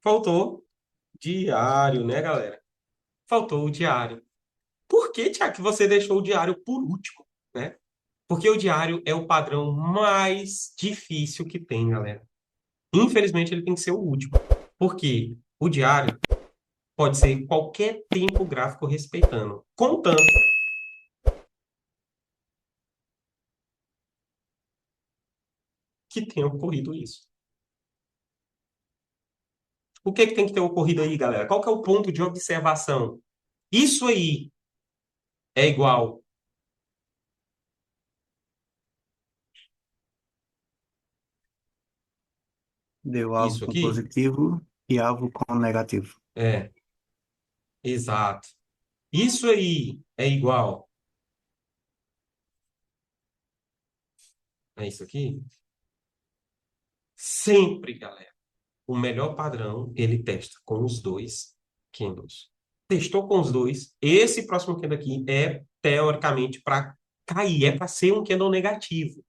Faltou diário, né, galera? Faltou o diário. Por que, Tiago, que você deixou o diário por último, né? Porque o diário é o padrão mais difícil que tem, galera. Infelizmente, ele tem que ser o último. Porque o diário pode ser qualquer tempo gráfico respeitando, contanto que tenha ocorrido isso. O que que tem que ter ocorrido aí, galera? Qual que é o ponto de observação? Isso aí é igual Deu alvo isso com aqui? positivo e alvo com negativo. É, exato. Isso aí é igual a isso aqui? Sempre, galera. O melhor padrão, ele testa com os dois candles. Testou com os dois. Esse próximo candle aqui é, teoricamente, para cair. É para ser um candle negativo,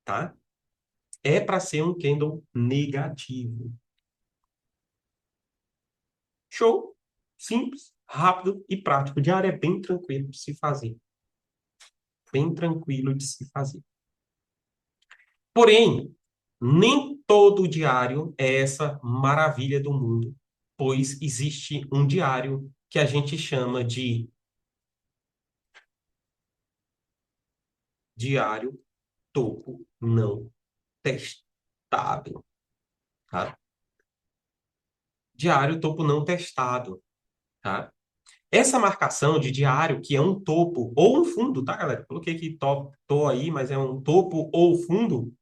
tá? É para ser um candle negativo. Show? Simples, rápido e prático. O diário é bem tranquilo de se fazer. Bem tranquilo de se fazer. Porém, nem todo diário é essa maravilha do mundo, pois existe um diário que a gente chama de diário topo não testado, tá? Diário topo não testado, tá? Essa marcação de diário, que é um topo ou um fundo, tá, galera? Coloquei aqui top, tô aí, mas é um topo ou fundo.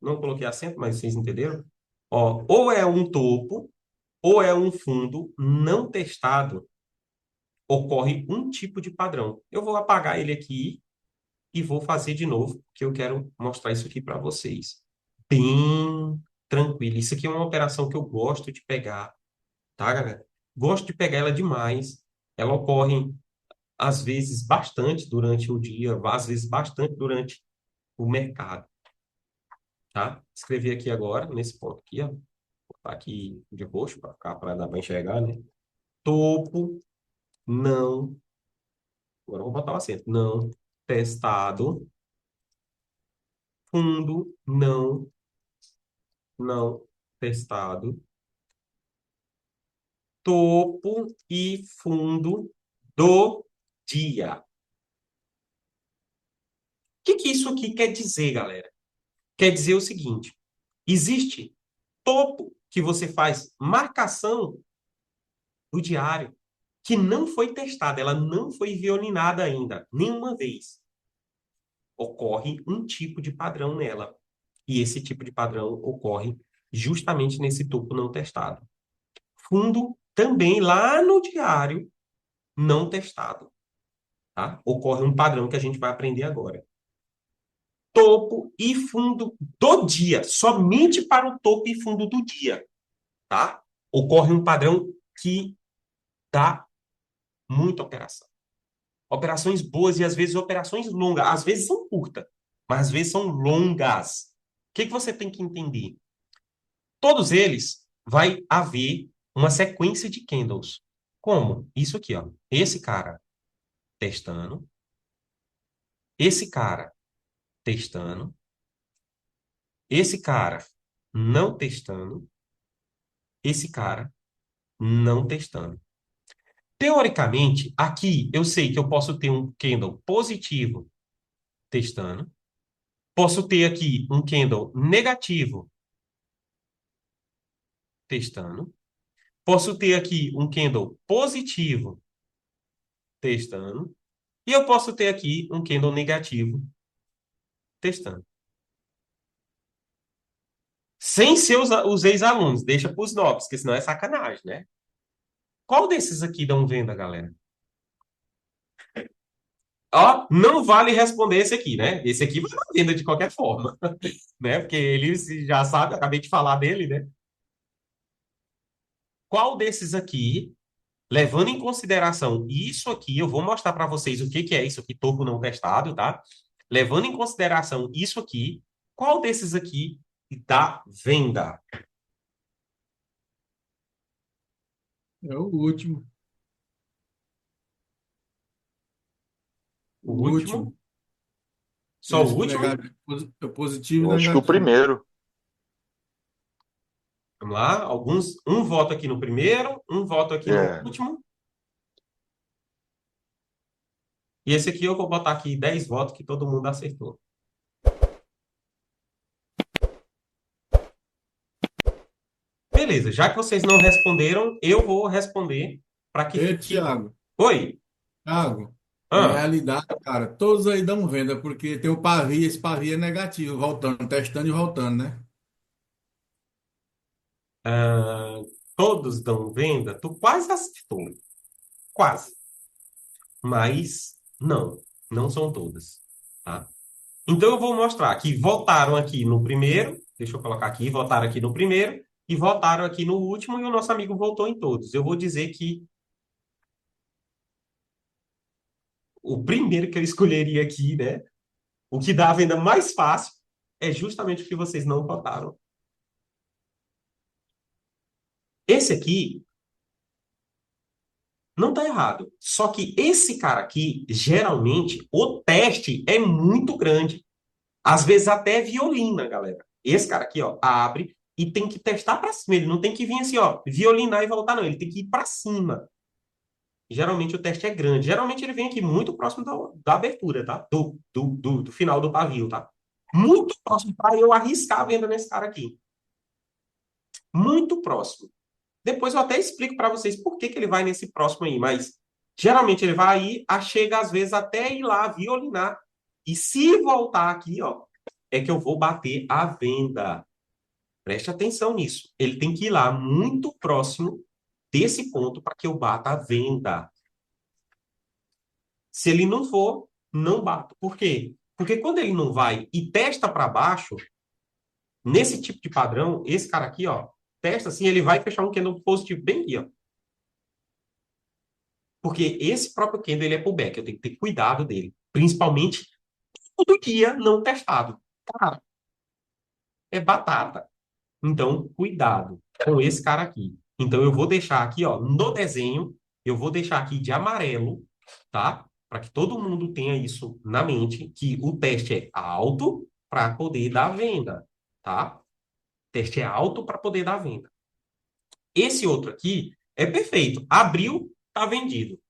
Não coloquei acento, mas vocês entenderam? Ó, ou é um topo ou é um fundo não testado, ocorre um tipo de padrão. Eu vou apagar ele aqui e vou fazer de novo, porque eu quero mostrar isso aqui para vocês. Bem tranquilo. Isso aqui é uma operação que eu gosto de pegar, tá, galera? Gosto de pegar ela demais. Ela ocorre, às vezes, bastante durante o dia, às vezes, bastante durante o mercado, tá? Escrevi aqui agora, nesse ponto aqui, ó. Vou botar aqui de roxo para ficar, para dar para enxergar, né? Topo não. Agora eu vou botar o acento. Não testado. Fundo não testado. Topo e fundo do dia. O que isso aqui quer dizer, galera? Quer dizer o seguinte: existe topo que você faz marcação do diário que não foi testada, ela não foi violinada ainda, nenhuma vez. Ocorre um tipo de padrão nela. E esse tipo de padrão ocorre justamente nesse topo não testado. Fundo também lá no diário não testado, tá? Ocorre um padrão que a gente vai aprender agora. Topo e fundo do dia, somente para o topo e fundo do dia, tá? Ocorre um padrão que dá muita operação. Operações boas e às vezes operações longas. Às vezes são curtas, mas às vezes são longas. O que você tem que entender? Todos eles vai haver uma sequência de candles. Como? Isso aqui, ó. Esse cara testando, esse cara testando, esse cara não testando, esse cara não testando. Teoricamente, aqui eu sei que eu posso ter um candle positivo testando, posso ter aqui um candle negativo testando, posso ter aqui um candle positivo testando, e eu posso ter aqui um candle negativo testando. Sem ser os ex-alunos, deixa para os novos, porque senão é sacanagem, né? Qual desses aqui dão venda, galera? Ó, não vale responder esse aqui, né? Esse aqui vai dar venda de qualquer forma, né? Porque ele já sabe, acabei de falar dele, né? Qual desses aqui, levando em consideração isso aqui, eu vou mostrar para vocês o que que é isso aqui, topo não testado, tá? Levando em consideração isso aqui, qual desses aqui da venda? É o último. O O último? último. Só o Esse último? negativo, é positivo e Eu acho que o negativo. primeiro. Vamos lá, alguns, um voto aqui no primeiro, um voto aqui no É. último. E esse aqui eu vou botar aqui 10 votos que todo mundo acertou. Beleza, já que vocês não responderam, eu vou responder para que E, fique. Thiago, Oi. Thiago, na Ah, realidade, cara, todos aí dão venda, porque tem o pavio, esse pavio é negativo, voltando, testando e voltando, né? ah, todos dão venda? Tu quase acertou. Quase. Mas não, não são todas. Tá? Então eu vou mostrar que votaram aqui no primeiro. Deixa eu colocar aqui, votaram aqui no primeiro e votaram aqui no último e o nosso amigo votou em todos. Eu vou dizer que o primeiro que eu escolheria aqui, né? O que dá a venda mais fácil é justamente o que vocês não votaram. Esse aqui não tá errado. Só que esse cara aqui, geralmente, o teste é muito grande. Às vezes até violina, galera. Esse cara aqui, ó, abre e tem que testar para cima. Ele não tem que vir assim, ó, violinar e voltar, não. Ele tem que ir para cima. Geralmente o teste é grande. Geralmente ele vem aqui muito próximo da abertura, tá? Do final do pavio, tá? Muito próximo para eu arriscar a venda nesse cara aqui. Muito próximo. Depois eu até explico para vocês por que que ele vai nesse próximo aí, mas geralmente ele vai aí, chega às vezes até ir lá violinar. E se voltar aqui, ó, é que eu vou bater a venda. Preste atenção nisso. Ele tem que ir lá muito próximo desse ponto para que eu bata a venda. Se ele não for, não bato. Por quê? Porque quando ele não vai e testa para baixo, nesse tipo de padrão, esse cara aqui, ó, testa assim, ele vai fechar um candle positivo bem aqui, ó. Porque esse próprio candle, ele é pullback. Eu tenho que ter cuidado dele. Principalmente todo dia não testado. Cara, é batata. Então, cuidado com esse cara aqui. Então, eu vou deixar aqui, ó, no desenho, eu vou deixar aqui de amarelo, tá? Para que todo mundo tenha isso na mente, que o teste é alto para poder dar venda, tá? O teste é alto para poder dar venda. Esse outro aqui é perfeito. Abriu, tá vendido,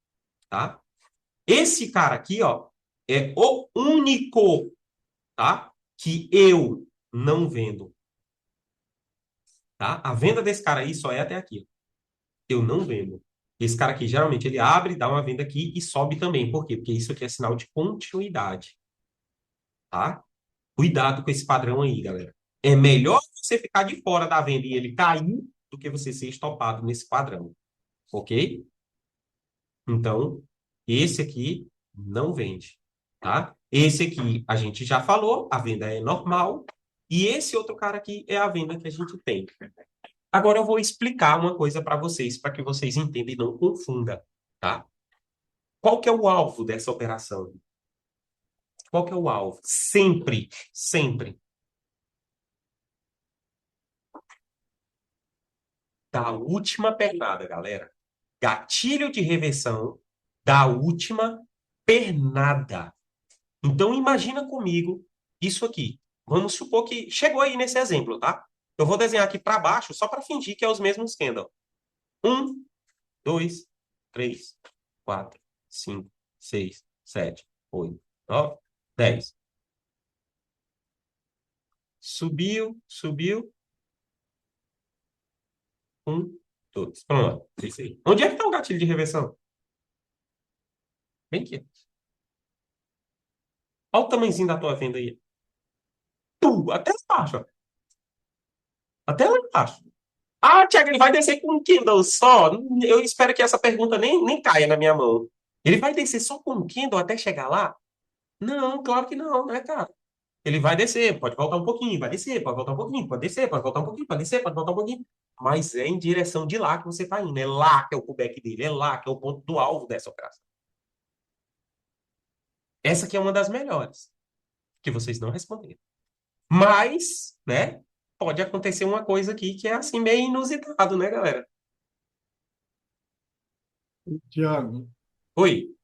tá? Esse cara aqui, ó, é o único, tá? Que eu não vendo, tá? A venda desse cara aí só é até aqui. Eu não vendo. Esse cara aqui, geralmente, ele abre, dá uma venda aqui e sobe também. Por quê? Porque isso aqui é sinal de continuidade, tá? Cuidado com esse padrão aí, galera. É melhor você ficar de fora da venda e ele cair do que você ser estopado nesse padrão, ok? Então, esse aqui não vende, tá? Esse aqui a gente já falou, a venda é normal. E esse outro cara aqui é a venda que a gente tem. Agora eu vou explicar uma coisa para vocês, para que vocês entendam e não confundam, tá? Qual que é o alvo dessa operação? Qual que é o alvo? Sempre, sempre. Da última pernada, galera. Gatilho de reversão da última pernada. Então, imagina comigo isso aqui. Vamos supor que chegou aí nesse exemplo, tá? Eu vou desenhar aqui para baixo só para fingir que é os mesmos candle. 1, 2, 3, 4, 5, 6, 7, 8, 9, 10. Subiu, subiu. 1, 2. Pronto. É isso aí. Onde é que está o gatilho de reversão? Bem aqui. Olha o tamanhozinho da tua venda aí. Até lá embaixo, ó. Até lá embaixo. Ah, Thiago, ele vai descer com um Kindle só? Eu espero que essa pergunta nem caia na minha mão. Ele vai descer só com um Kindle até chegar lá? Não, claro que não, né, cara? Ele vai descer, pode voltar um pouquinho, vai descer, pode voltar um pouquinho, pode descer, pode voltar um pouquinho, pode descer, pode voltar um pouquinho. Mas é em direção de lá que você está indo. É lá que é o pullback dele, é lá que é o ponto do alvo dessa operação. Essa aqui é uma das melhores, que vocês não responderam. Mas, né? pode acontecer uma coisa aqui que é assim meio inusitado, né, galera? Tiago, Oi.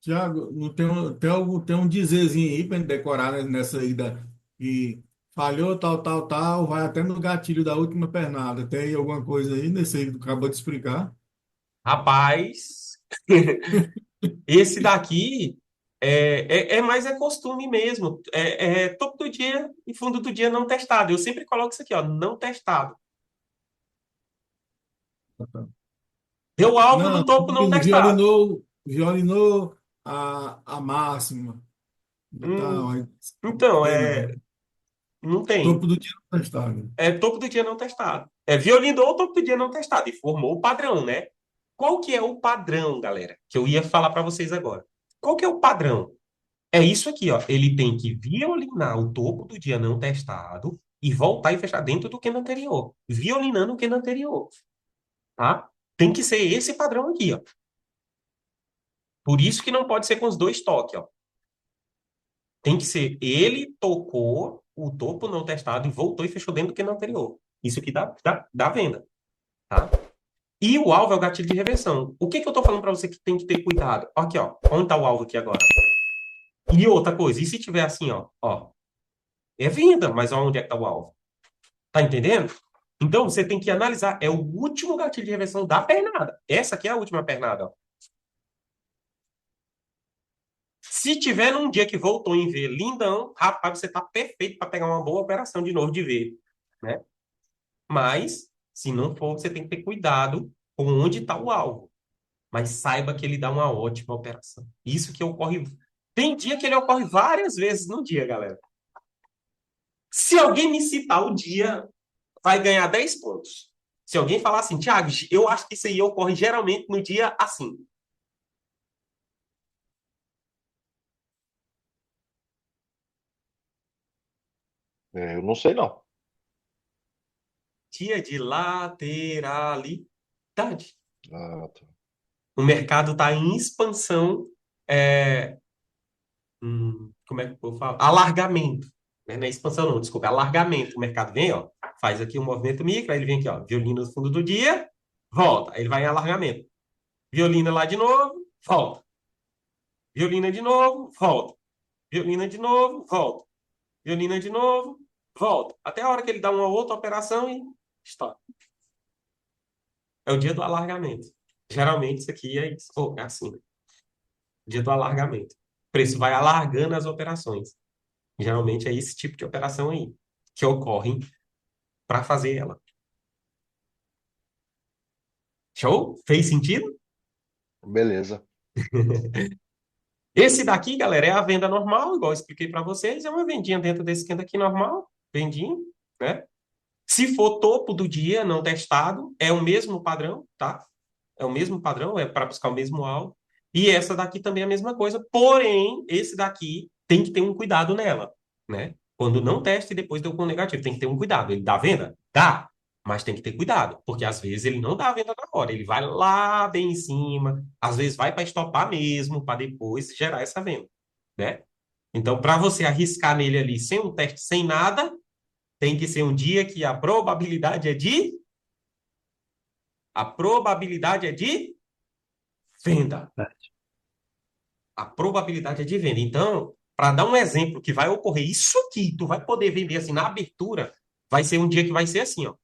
Tiago, não tem tem um dizerzinho aí para decorar, né, nessa aí que falhou, tal, tal, tal, vai até no gatilho da última pernada. Tem alguma coisa aí nesse aí que tu acabou de explicar? Rapaz, esse daqui é mais costume mesmo. É topo do dia e fundo do dia não testado. Eu sempre coloco isso aqui, ó, não testado. Deu alvo Não, no topo não testado. violinou a máxima e tal. Hum, Aí, então, tem não. não tem. Topo do dia não testável. É topo do dia não testado. É violino ou topo do dia não testado. E formou o padrão, né? Qual que é o padrão, galera? Que eu ia falar para vocês agora. Qual que é o padrão? É isso aqui, ó. Ele tem que violinar o topo do dia não testado e voltar e fechar dentro do Kendo anterior. Violinando o Kendo anterior, tá? Tem que ser esse padrão aqui, ó. Por isso que não pode ser com os dois toques, ó. Tem que ser ele tocou o topo não testado e voltou e fechou dentro do Kendo anterior. Isso aqui dá venda, tá? E o alvo é o gatilho de reversão. O que que eu tô falando para você que tem que ter cuidado? Aqui, ó. Onde tá o alvo aqui agora? E outra coisa, e se tiver assim, ó, é venda, mas onde é que tá o alvo? Tá entendendo? Então você tem que analisar, é o último gatilho de reversão da pernada. Essa aqui é a última pernada, ó. Se tiver num dia que voltou em V lindão, rapaz, você tá perfeito para pegar uma boa operação de novo de V, né? Mas se não for, você tem que ter cuidado com onde está o alvo. Mas saiba que ele dá uma ótima operação. Isso que ocorre. Tem dia que ele ocorre várias vezes no dia, galera. Se alguém me citar o dia, vai ganhar 10 pontos. Se alguém falar assim, Thiago, eu acho que isso aí ocorre geralmente no dia assim. Eu não sei, não. Dia de lateralidade. Ah, tá. O mercado está em expansão. é, Como é que eu falo? Alargamento. Né? Não é expansão, não, desculpa, alargamento. O mercado vem, ó, faz aqui um movimento micro, aí ele vem aqui, ó, violino no fundo do dia, volta. Aí ele vai em alargamento. Violina lá de novo, volta. Violina de novo, volta. Violina de novo, volta. Violina de novo, volta. Até a hora que ele dá uma outra operação e estoura. É o dia do alargamento. Geralmente isso aqui é isso. É assim, né? Dia do alargamento. O preço vai alargando as operações. Geralmente é esse tipo de operação aí que ocorre para fazer ela. Show? Fez sentido? Beleza. Esse daqui, galera, é a venda normal, igual eu expliquei para vocês. É uma vendinha dentro desse esquema aqui normal. Vendinha, né? Se for topo do dia, não testado, é o mesmo padrão, tá? É o mesmo padrão, é para buscar o mesmo alvo. E essa daqui também é a mesma coisa, porém, esse daqui tem que ter um cuidado nela, né? Quando não testa e depois deu com negativo, tem que ter um cuidado. Ele dá venda? Dá, mas tem que ter cuidado, porque às vezes ele não dá a venda na hora, ele vai lá bem em cima, às vezes vai para estopar mesmo, para depois gerar essa venda, né? Então, para você arriscar nele ali sem um teste, sem nada, tem que ser um dia que a probabilidade é de venda. A probabilidade é de venda. Então, para dar um exemplo que vai ocorrer isso aqui, tu vai poder vender assim na abertura, vai ser um dia que vai ser assim, ó.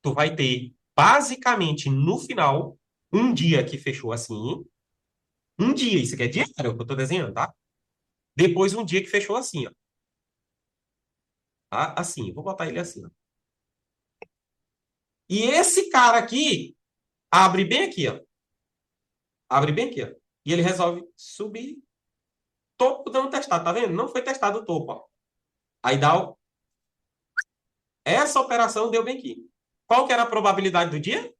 Tu vai ter basicamente no final um dia que fechou assim, um dia, isso aqui é diário que eu tô desenhando, tá? Depois um dia que fechou assim, ó. Tá? Assim, vou botar ele assim, ó. E esse cara aqui abre bem aqui, ó. Abre bem aqui, ó. E ele resolve subir topo dando testado, tá vendo? Não foi testado o topo, ó. Aí dá o... Essa operação deu bem aqui. Qual que era a probabilidade do dia?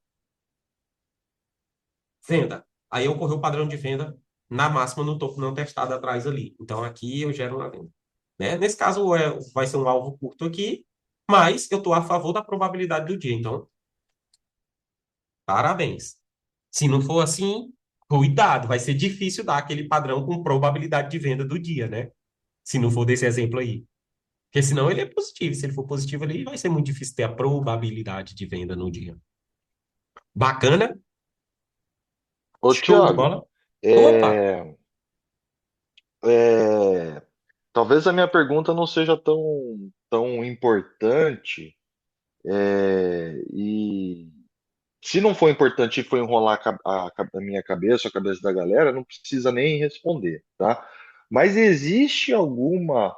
Venda. Aí ocorreu o padrão de venda na máxima no topo não testado atrás ali. Então aqui eu gero uma venda. Né? Nesse caso vai ser um alvo curto aqui, mas eu estou a favor da probabilidade do dia. Então, parabéns. Se não for assim, cuidado, vai ser difícil dar aquele padrão com probabilidade de venda do dia, né? Se não for desse exemplo aí. Porque senão ele é positivo. Se ele for positivo ali, vai ser muito difícil ter a probabilidade de venda no dia. Bacana? Ô, Show de Thiago, bola? Opa! é, é, talvez a minha pergunta não seja tão importante, e se não for importante e for enrolar a minha cabeça, a cabeça da galera, não precisa nem responder, tá? Mas existe alguma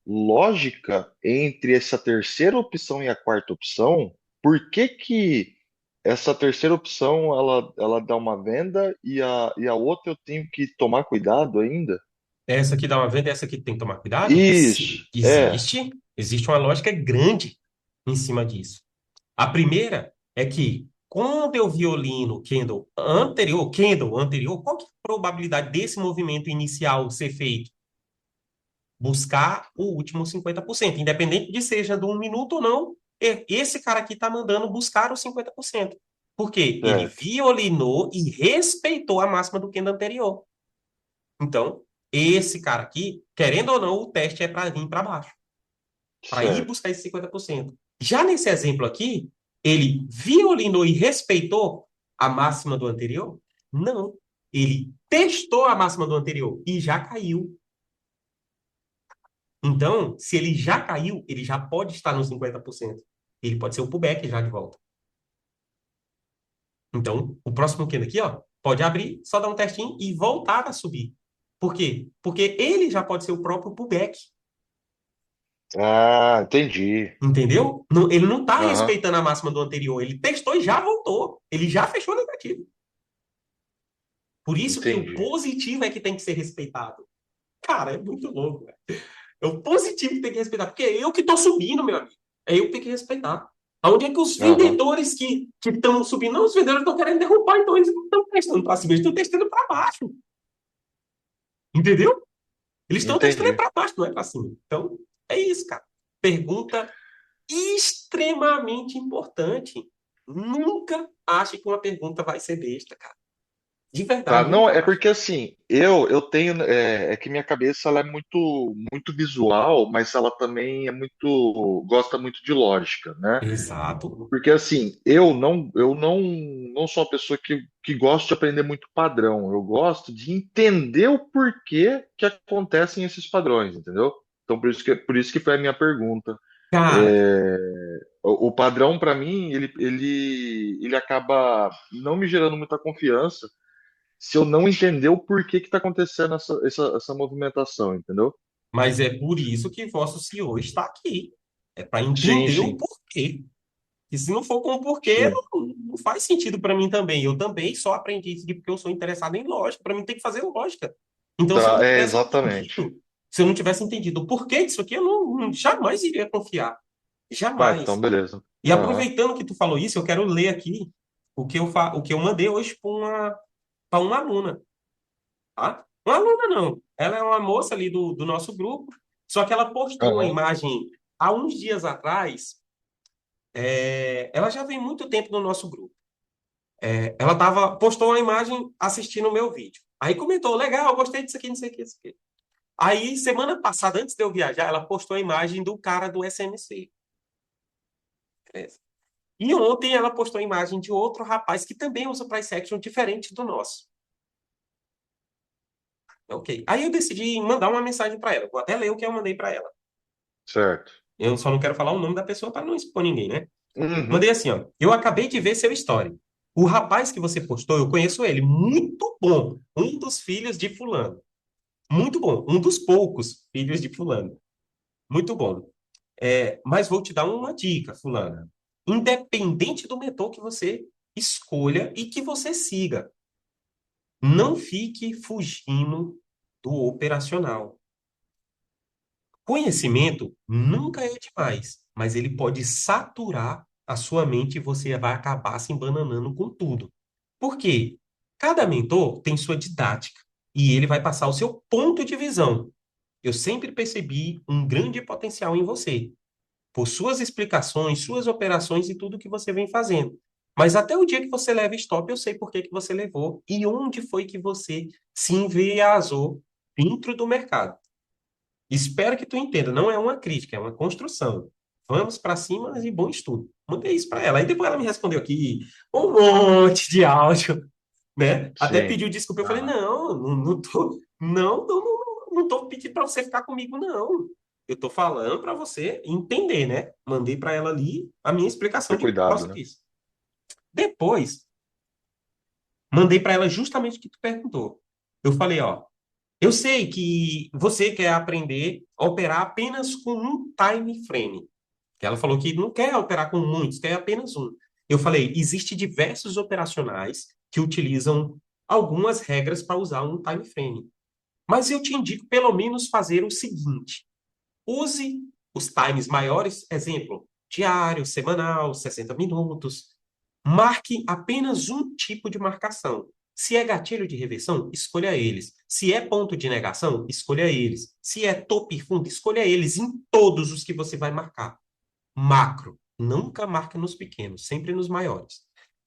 lógica entre essa terceira opção e a quarta opção? Por que que essa terceira opção ela dá uma venda e a outra eu tenho que tomar cuidado ainda? Essa aqui dá uma venda, essa aqui tem que tomar cuidado? Sim, Isso, é. existe. Existe uma lógica grande em cima disso. A primeira é que quando eu violino candle anterior, qual que é a probabilidade desse movimento inicial ser feito? Buscar o último 50%, independente de seja de 1 minuto ou não, esse cara aqui está mandando buscar os 50%. Por quê? Ele Certo, violinou e respeitou a máxima do candle anterior. Então, esse cara aqui, querendo ou não, o teste é para vir para baixo, para ir certo. buscar esse 50%. Já nesse exemplo aqui, ele violinou e respeitou a máxima do anterior? Não. Ele testou a máxima do anterior e já caiu. Então, se ele já caiu, ele já pode estar no 50%. Ele pode ser o pullback já de volta. Então, o próximo candle aqui, ó, pode abrir, só dar um testinho e voltar a subir. Por quê? Porque ele já pode ser o próprio pullback. Ah, entendi. Entendeu? Ele não está Aham, respeitando a máxima do anterior. Ele testou e já voltou. Ele já fechou negativo. Por isso que o entendi. positivo é que tem que ser respeitado. Cara, é muito louco, velho. É o positivo que tem que respeitar. Porque é eu que estou subindo, meu amigo. É eu que tenho que respeitar. Onde é que os Aham, vendedores que estão subindo? Não, os vendedores estão querendo derrubar, então eles não estão testando para cima, eles estão testando para baixo. Entendeu? Eles estão testando entendi. para baixo, não é para cima. Então, é isso, cara. Pergunta extremamente importante. Nunca ache que uma pergunta vai ser besta, cara. De Tá, verdade, não, nunca é ache. porque assim, eu tenho, é que minha cabeça ela é muito visual, mas ela também gosta muito de lógica, né? Exato. Porque assim, eu não sou uma pessoa que gosta de aprender muito padrão, eu gosto de entender o porquê que acontecem esses padrões, entendeu? Então por isso que foi a minha pergunta. Cara, É, o padrão para mim, ele acaba não me gerando muita confiança se eu não entender o porquê que está acontecendo essa movimentação, entendeu? mas é por isso que vosso senhor está aqui. É para Sim, entender o sim, porquê. E se não for com o porquê, sim. não faz sentido para mim também. Eu também só aprendi isso aqui porque eu sou interessado em lógica. Para mim tem que fazer lógica. Então, se eu Tá, não é tivesse exatamente. entendido, se eu não tivesse entendido o porquê disso aqui, eu jamais iria confiar. Ah, então Jamais. beleza. E Aham, aproveitando que tu falou isso, eu quero ler aqui o que eu mandei hoje para uma aluna, tá? Uma aluna não. Ela é uma moça ali do nosso grupo, só que ela postou uma aham, imagem há uns dias atrás. Ela já vem muito tempo no nosso grupo. Ela postou uma imagem assistindo o meu vídeo. Aí comentou, legal, gostei disso aqui, não sei o que, isso aqui. Aí, semana passada, antes de eu viajar, ela postou a imagem do cara do SMC. Beleza? E ontem ela postou a imagem de outro rapaz que também usa price action diferente do nosso. Ok. Aí eu decidi mandar uma mensagem para ela. Vou até ler o que eu mandei para ela. certo. Eu só não quero falar o nome da pessoa para não expor ninguém, né? Uhum, Mandei assim, ó. Eu acabei de ver seu story. O rapaz que você postou, eu conheço ele. Muito bom. Um dos filhos de fulano. Muito bom. Um dos poucos filhos de fulano. Muito bom. Mas vou te dar uma dica, fulana. Independente do mentor que você escolha e que você siga, não fique fugindo do operacional. Conhecimento nunca é demais, mas ele pode saturar a sua mente e você vai acabar se embananando com tudo. Por quê? Cada mentor tem sua didática e ele vai passar o seu ponto de visão. Eu sempre percebi um grande potencial em você, por suas explicações, suas operações e tudo que você vem fazendo. Mas até o dia que você leva stop, eu sei por que que você levou e onde foi que você se enviesou dentro do mercado. Espero que tu entenda. Não é uma crítica, é uma construção. Vamos para cima e bom estudo. Mandei isso para ela. Aí depois ela me respondeu aqui um monte de áudio, né? Até Sim. pediu desculpa. Eu falei, Aham. não tô, não tô pedindo para você ficar comigo, não. Eu tô falando para você entender, né? Mandei para ela ali a minha explicação Ter de cuidado, causa né? disso. Depois, mandei para ela justamente o que tu perguntou. Eu falei, ó, eu sei que você quer aprender a operar apenas com um time frame. Que ela falou que não quer operar com muitos, quer apenas um. Eu falei, existe diversos operacionais que utilizam algumas regras para usar um time frame. Mas eu te indico pelo menos fazer o seguinte: use os times maiores, exemplo, diário, semanal, 60 minutos. Marque apenas um tipo de marcação. Se é gatilho de reversão, escolha eles. Se é ponto de negação, escolha eles. Se é topo e fundo, escolha eles em todos os que você vai marcar. Macro. Nunca marque nos pequenos, sempre nos maiores.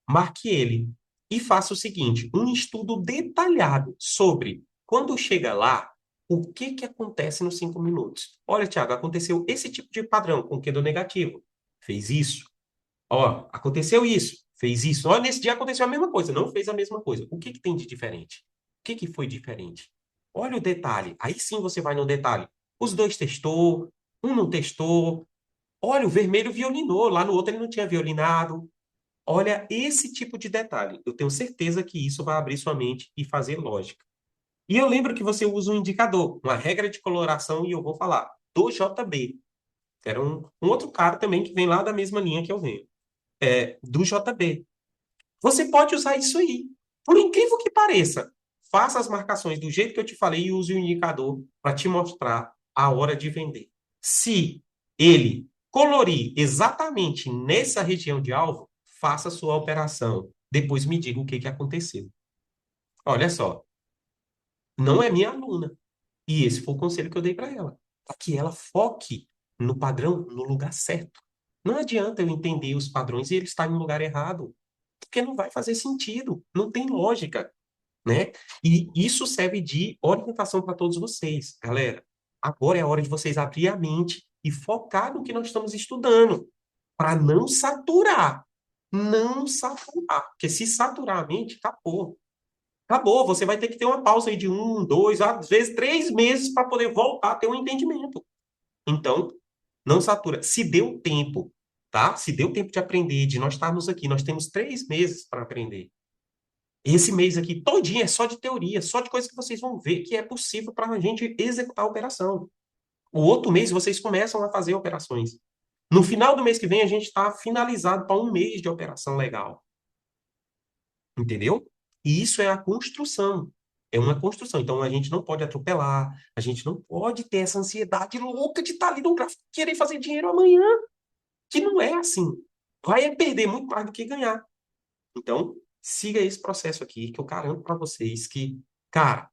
Marque ele e faça o seguinte: um estudo detalhado sobre quando chega lá, o que que acontece nos 5 minutos. Olha, Thiago, aconteceu esse tipo de padrão com Kendo negativo. Fez isso. Ó, aconteceu isso. Fez isso. Ó, nesse dia aconteceu a mesma coisa. Não fez a mesma coisa. O que que tem de diferente? O que que foi diferente? Olha o detalhe. Aí sim você vai no detalhe. Os dois testou, um não testou. Olha, o vermelho violinou, lá no outro ele não tinha violinado. Olha esse tipo de detalhe. Eu tenho certeza que isso vai abrir sua mente e fazer lógica. E eu lembro que você usa um indicador, uma regra de coloração, e eu vou falar, do JB. Era um outro cara também que vem lá da mesma linha que eu venho. Do JB. Você pode usar isso aí. Por incrível que pareça, faça as marcações do jeito que eu te falei e use o indicador para te mostrar a hora de vender. Se ele colorir exatamente nessa região de alvo, faça a sua operação. Depois me diga o que que aconteceu. Olha só, não é minha aluna. E esse foi o conselho que eu dei para ela. Para que ela foque no padrão, no lugar certo. Não adianta eu entender os padrões e ele estar no lugar errado, porque não vai fazer sentido, não tem lógica, né? E isso serve de orientação para todos vocês, galera. Agora é a hora de vocês abrir a mente e focar no que nós estamos estudando, para não saturar. Não saturar, porque se saturar a mente, acabou. Acabou, você vai ter que ter uma pausa aí de 1, 2, às vezes 3 meses para poder voltar a ter um entendimento. Então, não satura. Se deu tempo, tá? Se deu tempo de aprender, de nós estarmos aqui, nós temos 3 meses para aprender. Esse mês aqui todinho é só de teoria, só de coisas que vocês vão ver que é possível para a gente executar a operação. O outro mês vocês começam a fazer operações. No final do mês que vem, a gente está finalizado para um mês de operação legal. Entendeu? E isso é a construção. É uma construção. Então a gente não pode atropelar, a gente não pode ter essa ansiedade louca de estar ali no gráfico e querer fazer dinheiro amanhã, que não é assim. Vai é perder muito mais do que ganhar. Então, siga esse processo aqui, que eu garanto para vocês que, cara,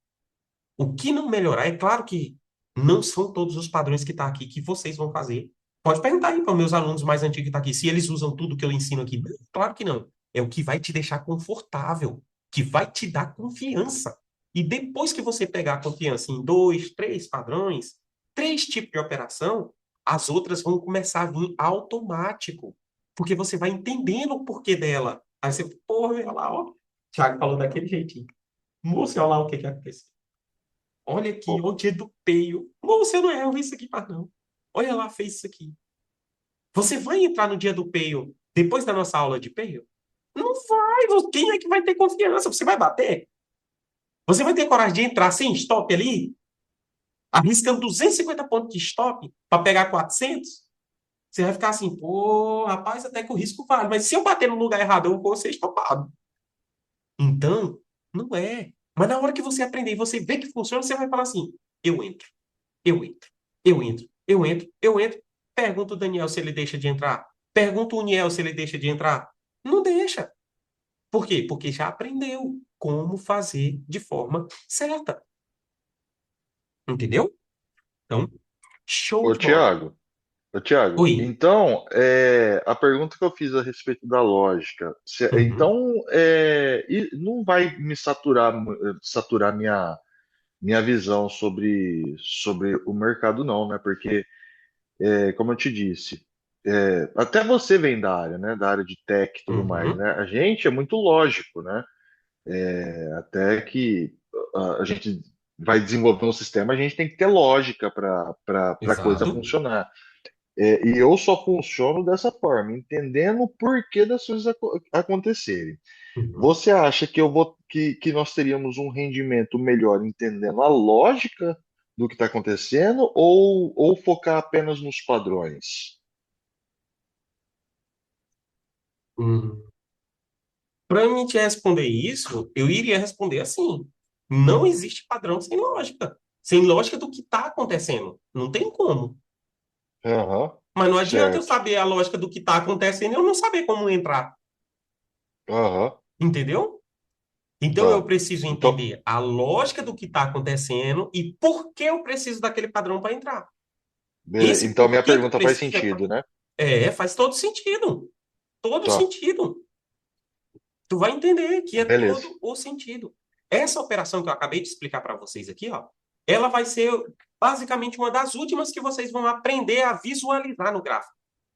o que não melhorar, é claro que não são todos os padrões que tá aqui que vocês vão fazer. Pode perguntar aí para os meus alunos mais antigos que estão aqui, se eles usam tudo que eu ensino aqui. Claro que não. É o que vai te deixar confortável, que vai te dar confiança. E depois que você pegar a confiança em 2, 3 padrões, 3 tipos de operação, as outras vão começar a vir automático. Porque você vai entendendo o porquê dela. Aí você, porra, olha lá, ó. Thiago falou daquele jeitinho. Moço, olha lá o que que aconteceu. Olha aqui, Pô, o dia do peio. Você não erra isso aqui, mas não. Olha lá, fez isso aqui. Você vai entrar no dia do peio depois da nossa aula de peio? Não vai. Quem é que vai ter confiança? Você vai bater? Você vai ter coragem de entrar sem stop ali, arriscando 250 pontos de stop para pegar 400? Você vai ficar assim, pô, rapaz, até que o risco vale. Mas se eu bater no lugar errado, eu vou ser estopado. Então, não é. Mas na hora que você aprender e você ver que funciona, você vai falar assim: eu entro. Eu entro, eu entro, eu entro, eu entro. Pergunta o Daniel se ele deixa de entrar. Pergunta o Niel se ele deixa de entrar. Não deixa. Por quê? Porque já aprendeu como fazer de forma certa. Entendeu? Então, show ô de bola. Tiago, ô Tiago, Oi. então, a pergunta que eu fiz a respeito da lógica, Uhum. então, não vai me saturar, saturar minha visão sobre o mercado, não, né? Porque, como eu te disse, até você vem da área, né? Da área de tech e tudo mais, Uhum, né? A gente é muito lógico, né? Até que a gente vai desenvolver um sistema, a gente tem que ter lógica para a coisa exato. funcionar. E eu só funciono dessa forma, entendendo o porquê das coisas acontecerem. Uhum. Você acha que nós teríamos um rendimento melhor entendendo a lógica do que está acontecendo ou focar apenas nos padrões? Uhum. Para mim te responder isso, eu iria responder assim: não existe padrão sem lógica. Sem lógica do que está acontecendo. Não tem como. Aham, Mas não adianta eu certo. saber a lógica do que está acontecendo e eu não saber como entrar. Aham, Entendeu? Então eu tá. preciso Então, entender a lógica do que está acontecendo e por que eu preciso daquele padrão para entrar. beleza. Esse Então, minha porquê que eu pergunta faz preciso sentido, né? faz todo sentido. Todo Tá, sentido. Tu vai entender que é beleza. todo o sentido. Essa operação que eu acabei de explicar para vocês aqui, ó, ela vai ser basicamente uma das últimas que vocês vão aprender a visualizar no gráfico.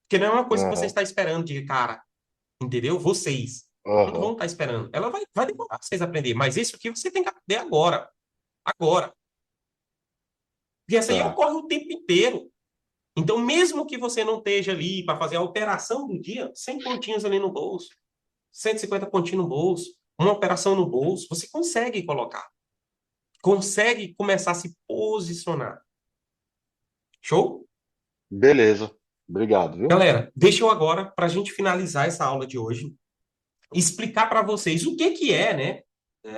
Porque não é uma coisa que você Aham, está esperando de cara, entendeu? Vocês não vão aham, estar esperando. Ela vai demorar para vocês aprenderem. Mas isso aqui você tem que aprender agora. Agora. Porque essa aí tá. ocorre o tempo inteiro. Então, mesmo que você não esteja ali para fazer a operação do dia, 100 pontinhos ali no bolso, 150 pontinhos no bolso, uma operação no bolso, você consegue colocar. Consegue começar a se posicionar. Show? Beleza. Obrigado, viu? Galera, deixa eu agora, para a gente finalizar essa aula de hoje, explicar para vocês o que que é, né?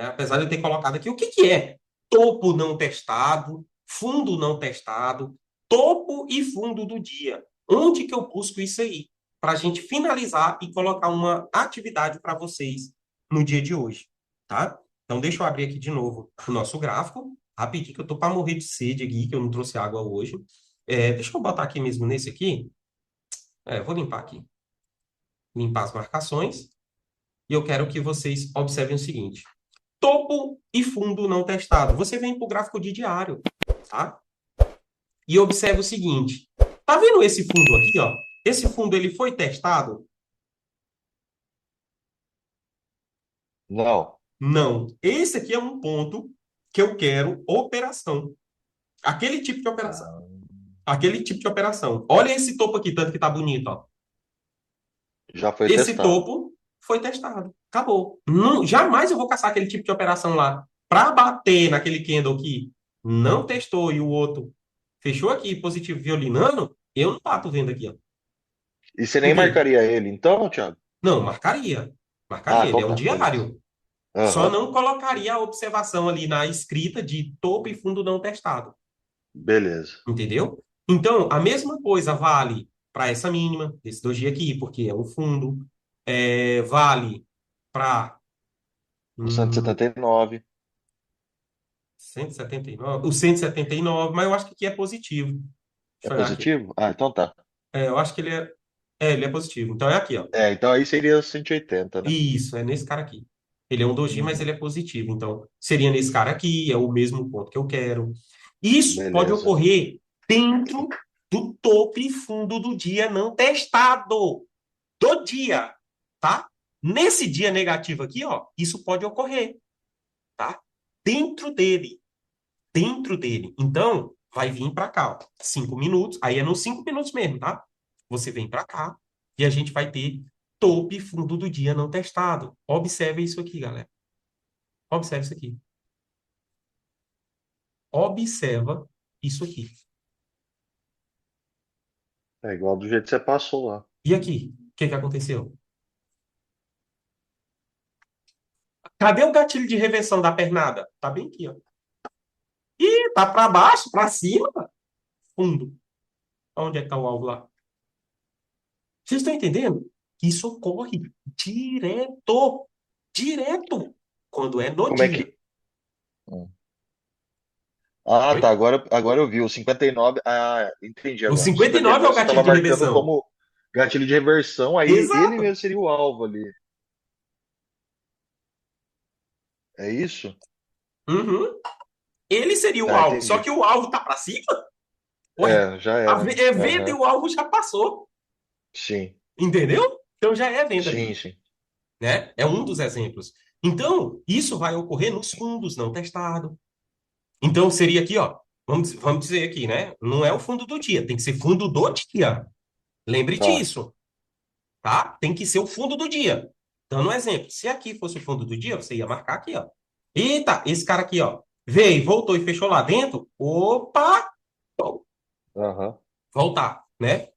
Apesar de eu ter colocado aqui, o que que é topo não testado, fundo não testado, topo e fundo do dia. Onde que eu busco isso aí? Para a gente finalizar e colocar uma atividade para vocês no dia de hoje, tá? Então, deixa eu abrir aqui de novo o nosso gráfico, rapidinho, que eu tô para morrer de sede aqui, que eu não trouxe água hoje. Deixa eu botar aqui mesmo nesse aqui. Vou limpar aqui. Limpar as marcações. E eu quero que vocês observem o seguinte: topo e fundo não testado. Você vem para o gráfico de diário, tá? E observa o seguinte: tá vendo esse fundo aqui, ó? Esse fundo ele foi testado? Não. Não. Esse aqui é um ponto que eu quero operação. Aquele tipo de operação. Ah, Aquele tipo de operação. Olha esse topo aqui, tanto que tá bonito, ó. já foi Esse testado. topo foi testado. Acabou. Não, jamais eu vou caçar aquele tipo de operação lá para bater naquele candle que não testou e o outro fechou aqui positivo violinando. Eu não bato vendo aqui, ó. E você Por nem quê? marcaria ele, então, Thiago? Não, marcaria. Ah, Marcaria. Ele então é um tá, beleza. diário. Só Aham, não colocaria a observação ali na escrita de topo e fundo não testado. beleza. Entendeu? Então, a mesma coisa vale para essa mínima, esse doji aqui, porque é um fundo. Vale para O 179 179, o 179, mas eu acho que aqui é positivo. é Deixa eu olhar aqui. positivo? Ah, então tá. Eu acho que ele é positivo. Então é aqui, ó. Então aí seria 180, né? Isso, é nesse cara aqui. Ele é um doji, mas Uhum, ele é positivo. Então seria nesse cara aqui, é o mesmo ponto que eu quero. Isso pode beleza. ocorrer dentro do topo e fundo do dia não testado. Do dia, tá? Nesse dia negativo aqui, ó, isso pode ocorrer, tá? Dentro dele. Dentro dele. Então, vai vir para cá, ó, 5 minutos. Aí é nos 5 minutos mesmo, tá? Você vem para cá e a gente vai ter topo e fundo do dia não testado. Observe isso aqui, galera. Observe isso aqui. Observa isso aqui. É igual do jeito que você passou lá. E aqui, o que que aconteceu? Cadê o gatilho de reversão da pernada? Tá bem aqui, ó. Ih, tá para baixo, para cima, fundo. Onde é que tá o alvo lá? Vocês estão entendendo? Isso ocorre direto. Direto. Quando é no Como é dia. que. Hum. Ah, Oi? tá. Agora eu vi. O 59. Ah, entendi O agora. O 59 é o 59 você gatilho estava de marcando reversão. como gatilho de reversão, aí ele Exato. mesmo seria o alvo ali. É isso? Uhum. Ele seria o Ah, alvo. Só entendi. que o alvo tá para cima? Ué, Já era, né? é venda e Aham. o alvo já passou. Sim, Entendeu? Então já é venda sim, livre, sim. né? É um dos exemplos. Então, isso vai ocorrer nos fundos não testados. Então, seria aqui, ó. Vamos dizer aqui, né? Não é o fundo do dia, tem que ser fundo do dia. Lembre Tá. disso, tá? Tem que ser o fundo do dia. Dando um exemplo, se aqui fosse o fundo do dia, você ia marcar aqui, ó. Eita, esse cara aqui, ó, veio, voltou e fechou lá dentro. Opa! Aham. Voltar, né?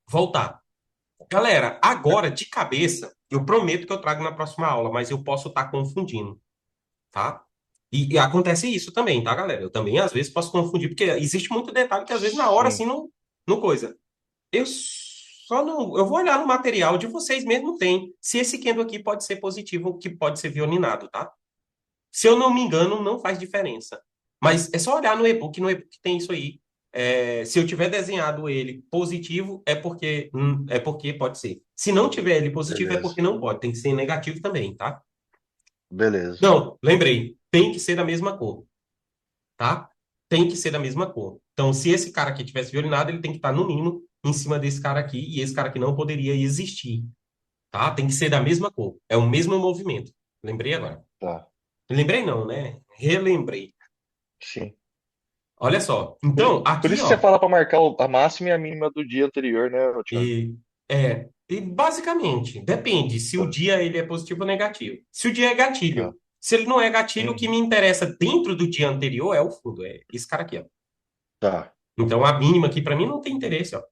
Voltar. Galera, agora de cabeça, eu prometo que eu trago na próxima aula, mas eu posso estar confundindo, tá? E acontece isso também, tá, galera? Eu também às vezes posso confundir, porque existe muito detalhe que às vezes na hora Sim. assim não coisa. Eu só não. Eu vou olhar no material de vocês mesmo tem. Se esse Kendo aqui pode ser positivo ou que pode ser violinado, tá? Se eu não me engano, não faz diferença. Mas é só olhar no e-book tem isso aí. Se eu tiver desenhado ele positivo, é porque pode ser. Se não tiver ele positivo, é Beleza. porque não pode. Tem que ser negativo também, tá? Beleza. Não, lembrei. Tem que ser da mesma cor, tá? Tem que ser da mesma cor. Então, se esse cara aqui tivesse violinado, ele tem que estar, no mínimo, em cima desse cara aqui, e esse cara aqui não poderia existir, tá? Tem que ser da mesma cor. É o mesmo movimento. Lembrei agora. Tá. Lembrei não, né? Relembrei. Sim. Olha só. Por, Então, por aqui, isso que você ó, fala para marcar a máxima e a mínima do dia anterior, né, Thiago? e basicamente, depende se o Tá. dia ele é positivo ou negativo. Se o dia é Tá. gatilho, se ele não é gatilho, o que Uhum. me interessa dentro do dia anterior é o fundo, é esse cara aqui, ó. Tá. Então, a mínima aqui para mim não tem interesse, ó.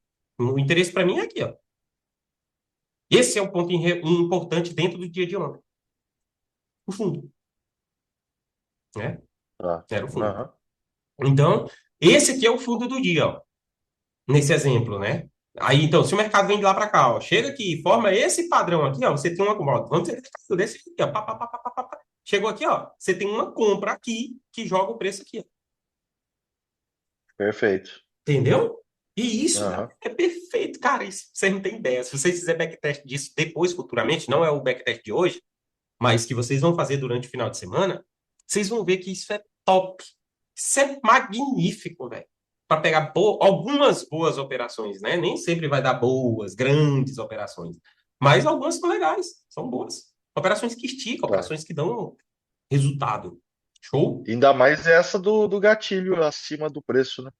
O interesse para mim é aqui, ó. Esse é o ponto importante dentro do dia de ontem. O fundo, né? Tá. Era o fundo. Aham. Então, esse aqui é o fundo do dia, ó. Nesse exemplo, né? Aí, então, se o mercado vem de lá para cá, ó, chega aqui, forma esse padrão aqui, ó, você tem uma, ó, vamos dizer que desse aqui, ó, pá, pá, pá, pá, pá, pá, pá. Chegou aqui, ó, você tem uma compra aqui que joga o preço aqui, ó. Perfeito. Entendeu? E isso, galera, Aham. é perfeito, cara, isso, vocês não têm ideia. Se vocês fizerem backtest disso depois, futuramente, não é o backtest de hoje, mas que vocês vão fazer durante o final de semana, vocês vão ver que isso é top. Isso é magnífico, velho. Para pegar algumas boas operações, né? Nem sempre vai dar boas, grandes operações. Mas algumas são legais, são boas. Operações que esticam, Tá. operações que dão resultado. Show? Ainda mais essa do gatilho acima do preço, né?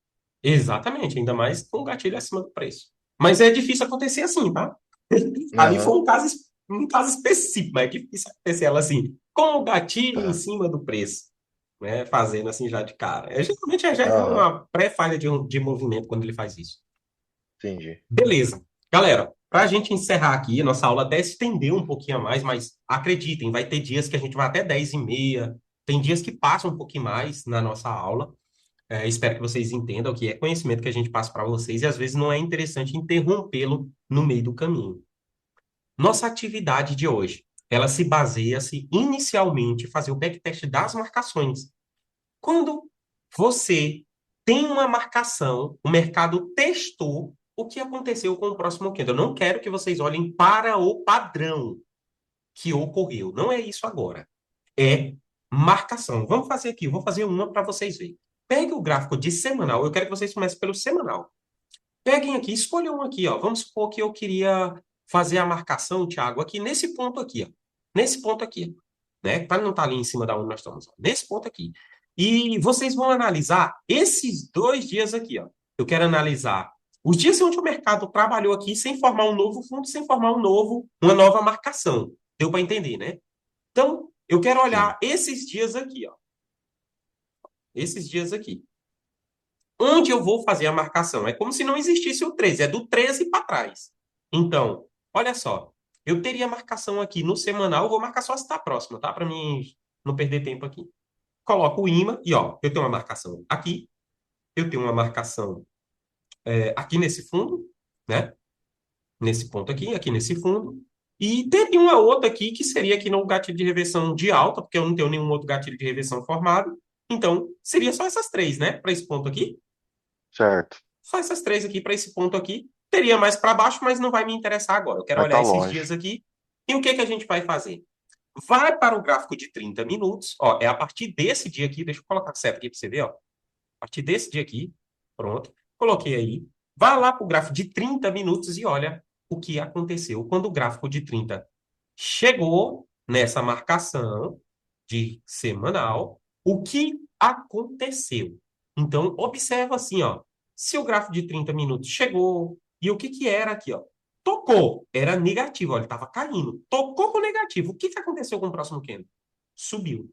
Exatamente, ainda mais com o gatilho acima do preço. Mas é difícil acontecer assim, tá? Ali foi Aham. um caso específico, mas é difícil acontecer ela assim, com o gatilho em Tá. cima do preço, né? Fazendo assim já de cara. Geralmente já é Aham. uma pré-falha de movimento quando ele faz isso. Entendi. Beleza. Galera, para a gente encerrar aqui, a nossa aula até se estendeu um pouquinho a mais, mas acreditem, vai ter dias que a gente vai até 10h30, tem dias que passam um pouquinho mais na nossa aula. Espero que vocês entendam que é conhecimento que a gente passa para vocês e às vezes não é interessante interrompê-lo no meio do caminho. Nossa atividade de hoje, ela se baseia-se inicialmente em fazer o backtest das marcações. Quando você tem uma marcação, o mercado testou o que aconteceu com o próximo candle. Eu não quero que vocês olhem para o padrão que ocorreu. Não é isso agora. É marcação. Vamos fazer aqui, vou fazer uma para vocês verem. Pegue o gráfico de semanal. Eu quero que vocês comecem pelo semanal. Peguem aqui, escolham um aqui, ó. Vamos supor que eu queria fazer a marcação, Thiago, aqui nesse ponto aqui, ó. Nesse ponto aqui, né? Para não estar ali em cima da onde nós estamos, ó. Nesse ponto aqui. E vocês vão analisar esses 2 dias aqui, ó. Eu quero analisar os dias onde o mercado trabalhou aqui sem formar um novo fundo, sem formar uma nova marcação. Deu para entender, né? Então, eu quero Sim. olhar esses dias aqui, ó. Esses dias aqui. Onde eu vou fazer a marcação? É como se não existisse o 13, é do 13 para trás. Então, olha só, eu teria marcação aqui no semanal, eu vou marcar só se está próximo, tá? Para mim não perder tempo aqui. Coloco o imã e, ó, eu tenho uma marcação aqui, eu tenho uma marcação aqui nesse fundo, né? Nesse ponto aqui nesse fundo. E teria uma outra aqui que seria aqui no gatilho de reversão de alta, porque eu não tenho nenhum outro gatilho de reversão formado. Então, seria só essas três, né? Para esse ponto aqui. Certo. Só essas três aqui para esse ponto aqui. Teria mais para baixo, mas não vai me interessar agora. Eu quero Mas tá olhar esses longe. dias aqui. E o que que a gente vai fazer? vai para o gráfico de 30 minutos, ó, é a partir desse dia aqui, deixa eu colocar certo aqui para você ver, ó, a partir desse dia aqui, pronto, coloquei aí, vai lá para o gráfico de 30 minutos e olha o que aconteceu quando o gráfico de 30 chegou nessa marcação de semanal, o que aconteceu. Então, observa assim, ó, se o gráfico de 30 minutos chegou, e o que que era aqui, ó? Tocou, era negativo, ó, ele estava caindo. Tocou com negativo. O que que aconteceu com o próximo candle? Subiu.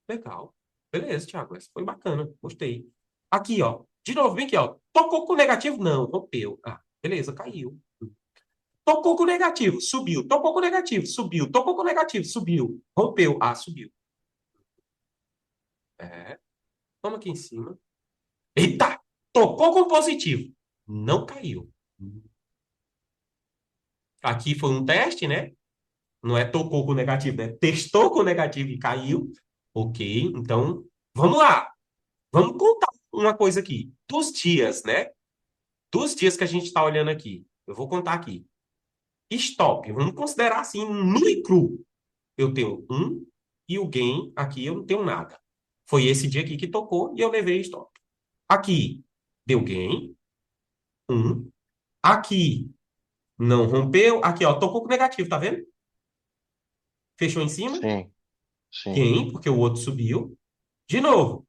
Legal. Beleza, Thiago, essa foi bacana, gostei. Aqui, ó, de novo, vem aqui, ó. Tocou com negativo? Não, rompeu. Ah, beleza, caiu. Tocou com negativo, subiu. Tocou com negativo, subiu. Tocou com negativo, subiu. Rompeu. Ah, subiu. É. Vamos aqui em cima. Eita! Tocou com positivo. Não caiu. Aqui foi um teste, né? Não é tocou com negativo, né? Testou com negativo e caiu. Ok, então vamos lá. Vamos contar uma coisa aqui. Dos dias, né? Dos dias que a gente está olhando aqui. Eu vou contar aqui. Stop. Vamos considerar assim, nu e cru. Eu tenho um e o gain aqui eu não tenho nada. Foi esse dia aqui que tocou e eu levei stop. Aqui deu gain, um. Aqui não rompeu. Aqui, ó, tocou com negativo, tá vendo? Fechou em cima. Sim, sim. Gain, porque o outro subiu. De novo.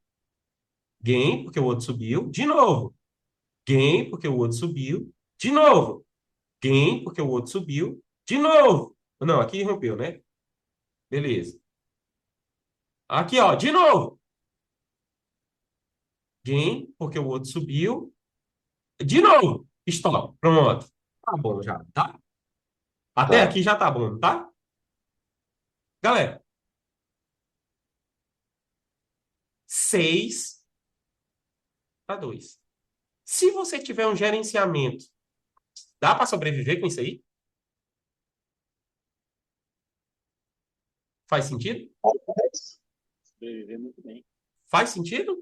Gain, porque o outro subiu. De novo. Gain, porque o outro subiu. De novo. Gain, porque o outro subiu. De novo. Não, aqui rompeu, né? Beleza. Aqui, ó, de novo. Gain, porque o outro subiu. De novo. Stop. Pronto. Tá bom já, tá? Até Tá. aqui já tá bom, tá? Galera, 6-2. Se você tiver um gerenciamento, dá para sobreviver com isso aí? Faz sentido? Sobreviver muito bem. Faz sentido?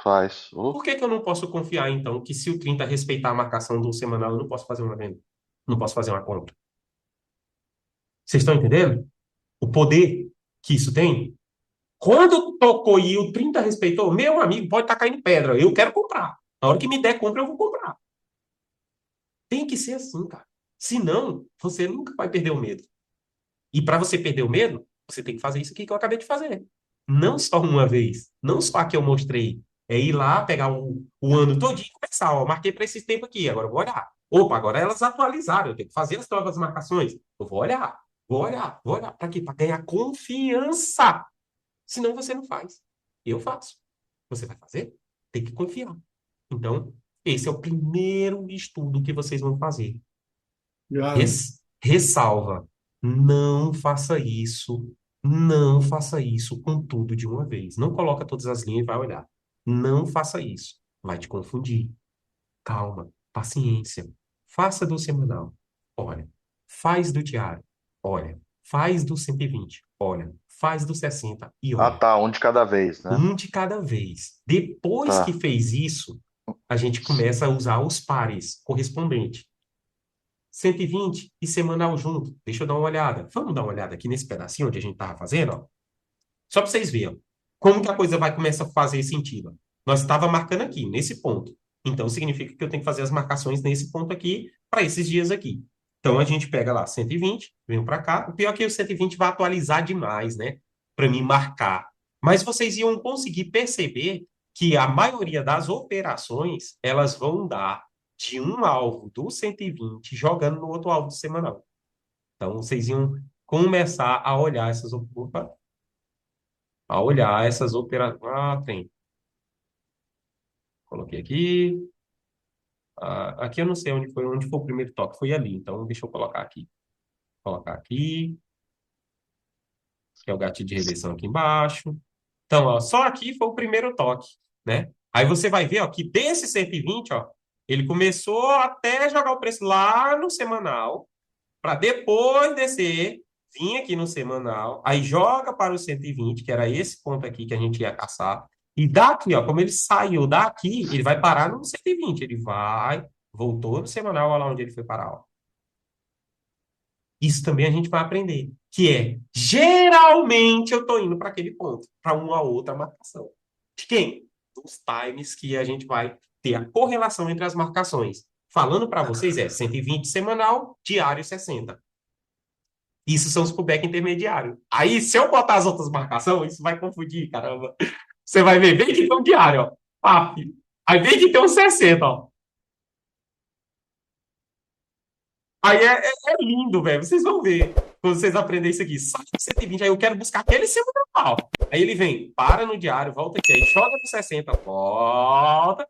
Faz. Por que que eu não posso confiar, então, que se o 30 respeitar a marcação do semanal, eu não posso fazer uma venda? Não posso fazer uma compra? Vocês estão entendendo? O poder que isso tem? Quando tocou e o 30 respeitou, meu amigo, pode estar caindo pedra. Eu quero comprar. Na hora que me der compra, eu vou comprar. Tem que ser assim, cara. Senão, você nunca vai perder o medo. E para você perder o medo, você tem que fazer isso aqui que eu acabei de fazer. Não só uma vez, não só a que eu mostrei. É ir lá, pegar o ano todinho e começar. Ó, marquei para esse tempo aqui, agora eu vou olhar. Opa, agora elas atualizaram, eu tenho que fazer as novas marcações. Eu vou olhar, vou olhar, vou olhar. Para quê? Para ganhar confiança. Senão você não faz. Eu faço. Você vai fazer? Tem que confiar. Então, esse é o primeiro estudo que vocês vão fazer. Iago, Ressalva, não faça isso, não faça isso com tudo de uma vez. Não coloca todas as linhas e vai olhar. Não faça isso. Vai te confundir. Calma, paciência. Faça do semanal. Olha. Faz do diário. Olha. Faz do 120. Olha. Faz do 60 e Ah, olha. tá. Um de cada vez, né? Um de cada vez. Depois que Tá. fez isso, a gente começa a usar os pares correspondentes. 120 e semanal junto. Deixa eu dar uma olhada. Vamos dar uma olhada aqui nesse pedacinho onde a gente estava fazendo, ó. Só para vocês verem, ó. Como que a coisa vai começar a fazer sentido. Ó. Nós estava marcando aqui, nesse ponto. Então, significa que eu tenho que fazer as marcações nesse ponto aqui, para esses dias aqui. Então, a gente pega lá 120, vem para cá. O pior é que o 120 vai atualizar demais, né? Para mim marcar. Mas vocês iam conseguir perceber que a maioria das operações, elas vão dar de um alvo do 120 jogando no outro alvo do semanal. Então, vocês iam começar a olhar essas... Opa, a olhar essas operações. Ah, tem. Coloquei aqui. Ah, aqui eu não sei onde foi o primeiro toque. Foi ali. Então, deixa eu colocar aqui. Colocar aqui, que é o gatilho de reversão aqui embaixo. Então, ó, só aqui foi o primeiro toque, né? Aí você vai ver, ó, que desse 120, ó, ele começou até jogar o preço lá no semanal, para depois descer, vir aqui no semanal, aí joga para o 120, que era esse ponto aqui que a gente ia caçar, e daqui, ó, como ele saiu daqui, ele vai parar no 120, ele vai, voltou no semanal, olha lá onde ele foi parar, ó. Isso também a gente vai aprender, que é, geralmente eu estou indo para aquele ponto, para uma outra marcação. De quem? Dos times que a gente vai ter a correlação entre as marcações. Falando para vocês, 120 semanal, diário 60. Isso são os pullback intermediário. Aí, se eu botar as outras marcações, isso vai confundir, caramba. Você vai ver, vem que tem um diário, ó. Paf. Aí vem que tem um 60, ó. Aí é lindo, velho. Vocês vão ver quando vocês aprenderem isso aqui. Sai de 120, aí eu quero buscar aquele semanal. Aí ele vem, para no diário, volta aqui, aí joga no 60, volta.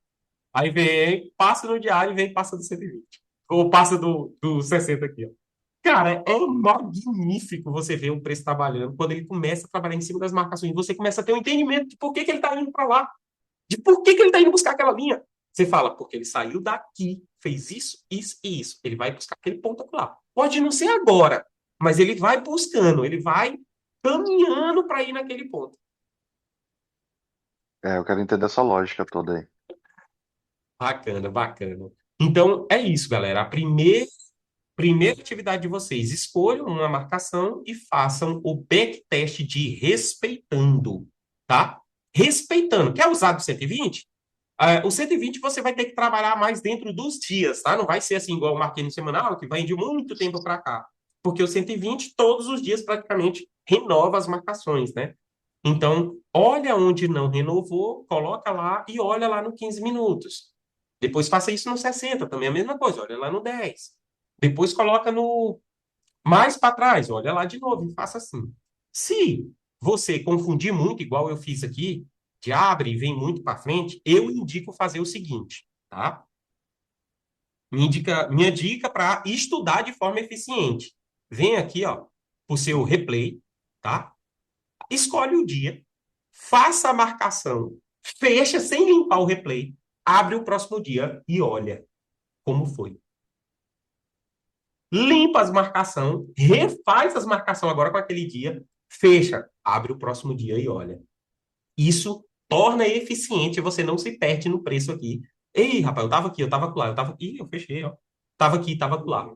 Aí vem, passa no diário e vem, passa do 120. Ou passa do 60 aqui, ó. Cara, é magnífico você ver o preço trabalhando quando ele começa a trabalhar em cima das marcações. Você começa a ter um entendimento de por que que ele está indo para lá, de por que que ele está indo buscar aquela linha. Você fala, porque ele saiu daqui, fez isso, isso e isso. Ele vai buscar aquele ponto lá. Pode não ser agora, mas ele vai buscando, ele vai caminhando para ir naquele ponto. Eu quero entender essa lógica toda aí. Bacana, bacana. Então, é isso, galera. A primeira atividade de vocês, escolham uma marcação e façam o backtest de respeitando, tá? Respeitando. Quer usar do 120? O 120 você vai ter que trabalhar mais dentro dos dias, tá? Não vai ser assim igual o marquei no semanal, que vai de muito tempo para cá. Porque o 120, todos os dias, praticamente, renova as marcações, né? Então, olha onde não renovou, coloca lá e olha lá no 15 minutos. Depois faça isso no 60, também é a mesma coisa, olha lá no 10. Depois coloca no mais para trás, olha lá de novo e faça assim. Se você confundir muito, igual eu fiz aqui, que abre e vem muito para frente, eu indico fazer o seguinte, tá? Minha dica para estudar de forma eficiente. Vem aqui, ó, o seu replay, tá? Escolhe o dia, faça a marcação, fecha sem limpar o replay, abre o próximo dia e olha como foi. Limpa as marcações, refaz as marcações agora com aquele dia, fecha, abre o próximo dia e olha. Isso torna eficiente, você não se perde no preço aqui. Ei, rapaz, eu tava aqui, eu tava lá, eu tava aqui, eu fechei, ó. Tava aqui, tava lá.